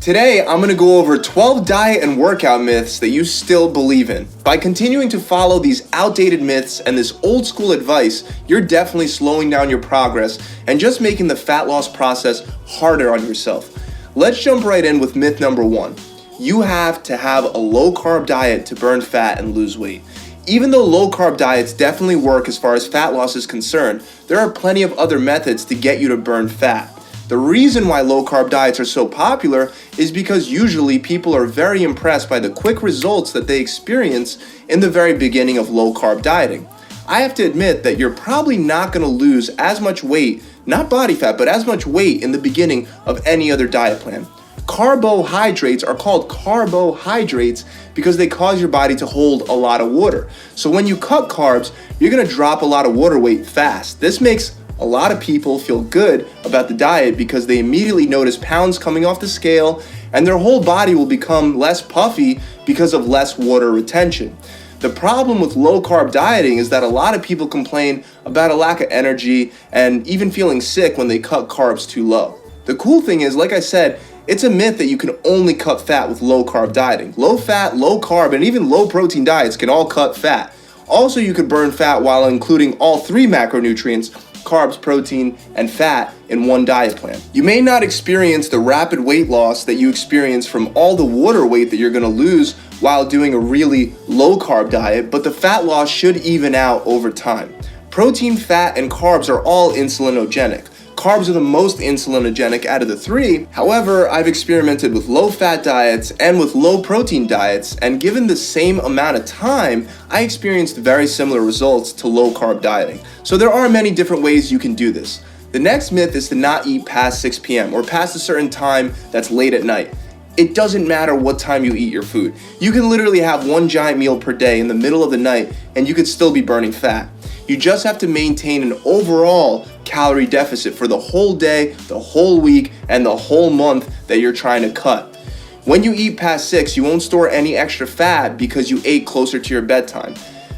Today, I'm going to go over 12 diet and workout myths that you still believe in. By continuing to follow these outdated myths and this old school advice, you're definitely slowing down your progress and just making the fat loss process harder on yourself. Let's jump right in with myth number 1. You have to have a low-carb diet to burn fat and lose weight. Even though low-carb diets definitely work as far as fat loss is concerned, there are plenty of other methods to get you to burn fat. The reason why low-carb diets are so popular is because usually people are very impressed by the quick results that they experience in the very beginning of low-carb dieting. I have to admit that you're probably not going to lose as much weight, not body fat, but as much weight in the beginning of any other diet plan. Carbohydrates are called carbohydrates because they cause your body to hold a lot of water. So when you cut carbs, you're going to drop a lot of water weight fast. This makes a lot of people feel good about the diet because they immediately notice pounds coming off the scale and their whole body will become less puffy because of less water retention. The problem with low-carb dieting is that a lot of people complain about a lack of energy and even feeling sick when they cut carbs too low. The cool thing is, like I said, it's a myth that you can only cut fat with low-carb dieting. Low-fat, low-carb, and even low-protein diets can all cut fat. Also, you could burn fat while including all 3 macronutrients, carbs, protein, and fat in one diet plan. You may not experience the rapid weight loss that you experience from all the water weight that you're going to lose while doing a really low-carb diet, but the fat loss should even out over time. Protein, fat, and carbs are all insulinogenic. Carbs are the most insulinogenic out of the 3. However, I've experimented with low-fat diets and with low-protein diets, and given the same amount of time, I experienced very similar results to low-carb dieting. So there are many different ways you can do this. The next myth is to not eat past 6 p.m. or past a certain time that's late at night. It doesn't matter what time you eat your food. You can literally have one giant meal per day in the middle of the night and you could still be burning fat. You just have to maintain an overall calorie deficit for the whole day, the whole week, and the whole month that you're trying to cut. When you eat past 6, you won't store any extra fat because you ate closer to your bedtime.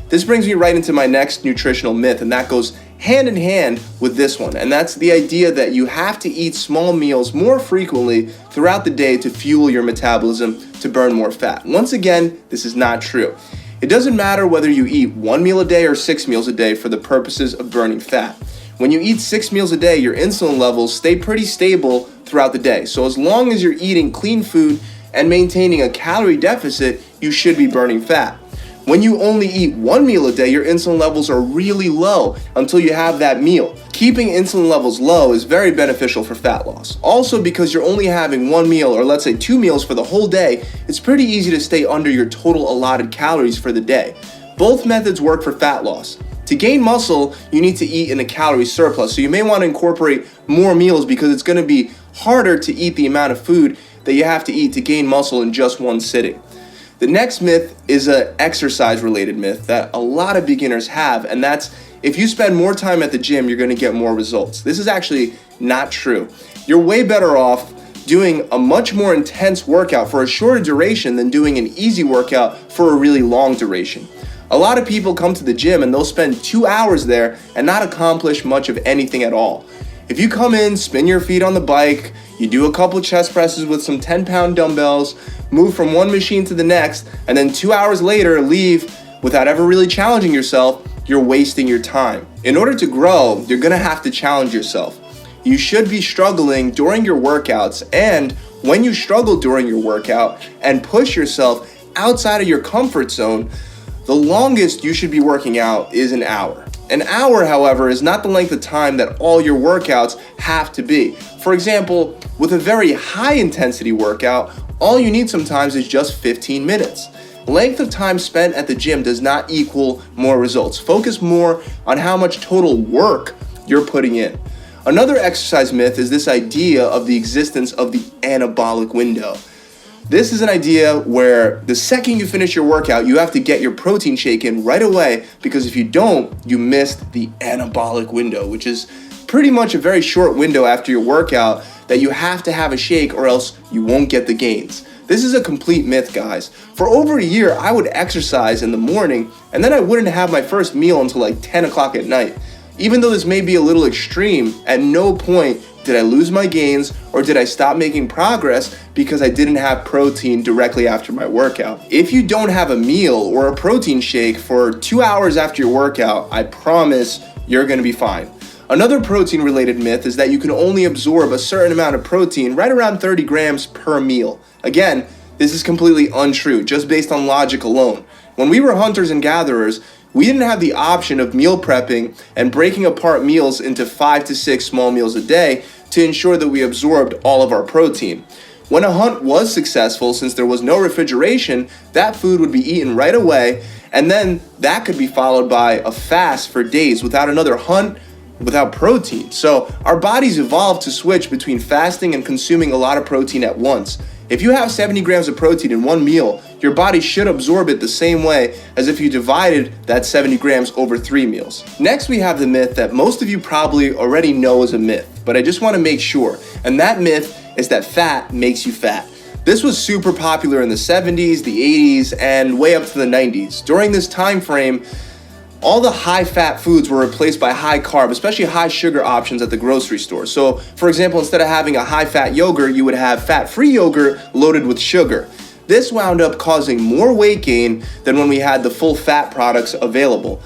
This brings me right into my next nutritional myth, and that goes hand in hand with this one, and that's the idea that you have to eat small meals more frequently throughout the day to fuel your metabolism to burn more fat. Once again, this is not true. It doesn't matter whether you eat 1 meal a day or 6 meals a day for the purposes of burning fat. When you eat 6 meals a day, your insulin levels stay pretty stable throughout the day. So as long as you're eating clean food and maintaining a calorie deficit, you should be burning fat. When you only eat 1 meal a day, your insulin levels are really low until you have that meal. Keeping insulin levels low is very beneficial for fat loss. Also, because you're only having 1 meal, or let's say 2 meals for the whole day, it's pretty easy to stay under your total allotted calories for the day. Both methods work for fat loss. To gain muscle, you need to eat in a calorie surplus, so you may want to incorporate more meals because it's going to be harder to eat the amount of food that you have to eat to gain muscle in just one sitting. The next myth is an exercise-related myth that a lot of beginners have, and that's if you spend more time at the gym, you're going to get more results. This is actually not true. You're way better off doing a much more intense workout for a shorter duration than doing an easy workout for a really long duration. A lot of people come to the gym and they'll spend 2 hours there and not accomplish much of anything at all. If you come in, spin your feet on the bike, you do a couple chest presses with some 10-pound dumbbells, move from one machine to the next, and then 2 hours later leave without ever really challenging yourself, you're wasting your time. In order to grow, you're gonna have to challenge yourself. You should be struggling during your workouts, and when you struggle during your workout and push yourself outside of your comfort zone, the longest you should be working out is an hour. An hour, however, is not the length of time that all your workouts have to be. For example, with a very high intensity workout, all you need sometimes is just 15 minutes. Length of time spent at the gym does not equal more results. Focus more on how much total work you're putting in. Another exercise myth is this idea of the existence of the anabolic window. This is an idea where the second you finish your workout, you have to get your protein shake in right away, because if you don't, you missed the anabolic window, which is pretty much a very short window after your workout that you have to have a shake or else you won't get the gains. This is a complete myth, guys. For over a year, I would exercise in the morning and then I wouldn't have my first meal until like 10 o'clock at night. Even though this may be a little extreme, at no point Did I lose my gains, or did I stop making progress because I didn't have protein directly after my workout? If you don't have a meal or a protein shake for 2 hours after your workout, I promise you're gonna be fine. Another protein-related myth is that you can only absorb a certain amount of protein, right around 30 grams per meal. Again, this is completely untrue, just based on logic alone. When we were hunters and gatherers, we didn't have the option of meal prepping and breaking apart meals into 5 to 6 small meals a day to ensure that we absorbed all of our protein. When a hunt was successful, since there was no refrigeration, that food would be eaten right away, and then that could be followed by a fast for days without another hunt, without protein. So our bodies evolved to switch between fasting and consuming a lot of protein at once. If you have 70 grams of protein in one meal, your body should absorb it the same way as if you divided that 70 grams over 3 meals. Next, we have the myth that most of you probably already know is a myth, but I just want to make sure. And that myth is that fat makes you fat. This was super popular in the 70s, the 80s, and way up to the 90s. During this time frame, all the high-fat foods were replaced by high-carb, especially high-sugar options at the grocery store. So, for example, instead of having a high-fat yogurt, you would have fat-free yogurt loaded with sugar. This wound up causing more weight gain than when we had the full fat products available.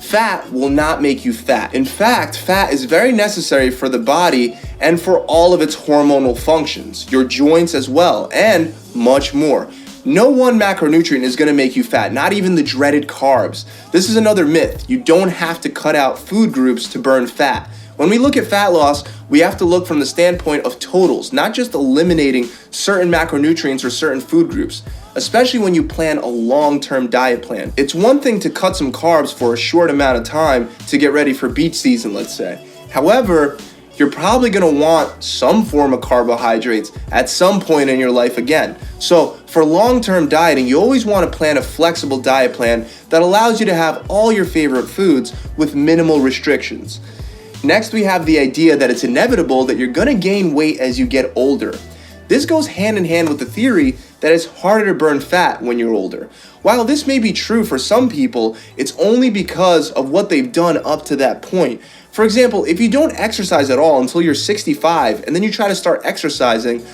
Fat will not make you fat. In fact, fat is very necessary for the body and for all of its hormonal functions, your joints as well, and much more. No one macronutrient is going to make you fat, not even the dreaded carbs. This is another myth. You don't have to cut out food groups to burn fat. When we look at fat loss, we have to look from the standpoint of totals, not just eliminating certain macronutrients or certain food groups, especially when you plan a long-term diet plan. It's one thing to cut some carbs for a short amount of time to get ready for beach season, let's say. However, you're probably going to want some form of carbohydrates at some point in your life again. So for long-term dieting, you always want to plan a flexible diet plan that allows you to have all your favorite foods with minimal restrictions. Next, we have the idea that it's inevitable that you're going to gain weight as you get older. This goes hand in hand with the theory that it's harder to burn fat when you're older. While this may be true for some people, it's only because of what they've done up to that point. For example, if you don't exercise at all until you're 65 and then you try to start exercising,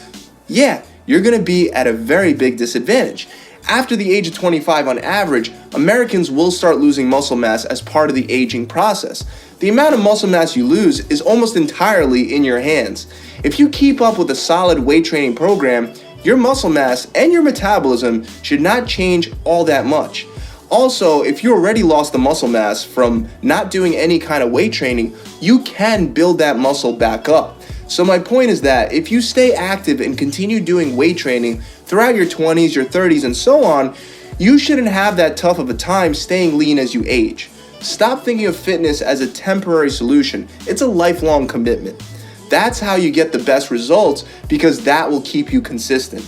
you're going to be at a very big disadvantage. After the age of 25 on average, Americans will start losing muscle mass as part of the aging process. The amount of muscle mass you lose is almost entirely in your hands. If you keep up with a solid weight training program, your muscle mass and your metabolism should not change all that much. Also, if you already lost the muscle mass from not doing any kind of weight training, you can build that muscle back up. So my point is that if you stay active and continue doing weight training throughout your 20s, your 30s, and so on, you shouldn't have that tough of a time staying lean as you age. Stop thinking of fitness as a temporary solution. It's a lifelong commitment. That's how you get the best results, because that will keep you consistent.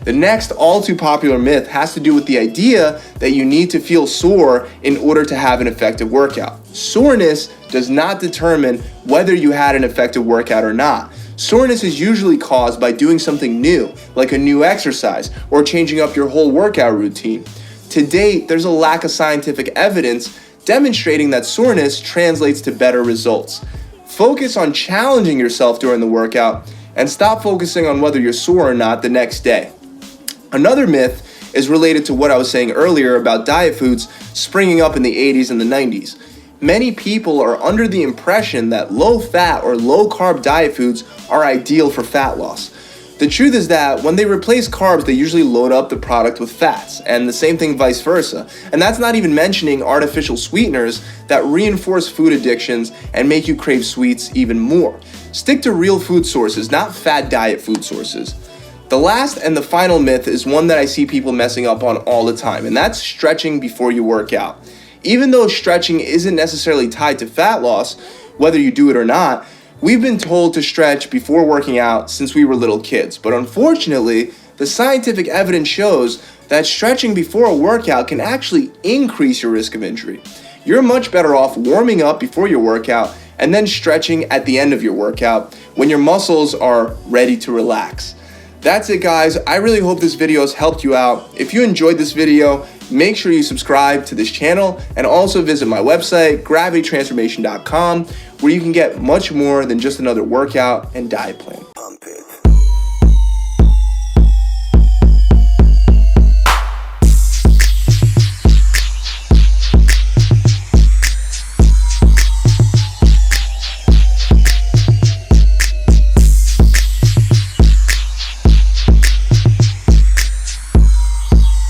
The next all too popular myth has to do with the idea that you need to feel sore in order to have an effective workout. Soreness does not determine whether you had an effective workout or not. Soreness is usually caused by doing something new, like a new exercise or changing up your whole workout routine. To date, there's a lack of scientific evidence demonstrating that soreness translates to better results. Focus on challenging yourself during the workout and stop focusing on whether you're sore or not the next day. Another myth is related to what I was saying earlier about diet foods springing up in the 80s and the 90s. Many people are under the impression that low-fat or low-carb diet foods are ideal for fat loss. The truth is that when they replace carbs, they usually load up the product with fats, and the same thing vice versa. And that's not even mentioning artificial sweeteners that reinforce food addictions and make you crave sweets even more. Stick to real food sources, not fad diet food sources. The last and the final myth is one that I see people messing up on all the time, and that's stretching before you work out. Even though stretching isn't necessarily tied to fat loss, whether you do it or not, we've been told to stretch before working out since we were little kids. But unfortunately, the scientific evidence shows that stretching before a workout can actually increase your risk of injury. You're much better off warming up before your workout and then stretching at the end of your workout when your muscles are ready to relax. That's it, guys. I really hope this video has helped you out. If you enjoyed this video, make sure you subscribe to this channel and also visit my website, gravitytransformation.com, where you can get much more than just another workout and diet plan. Pump it.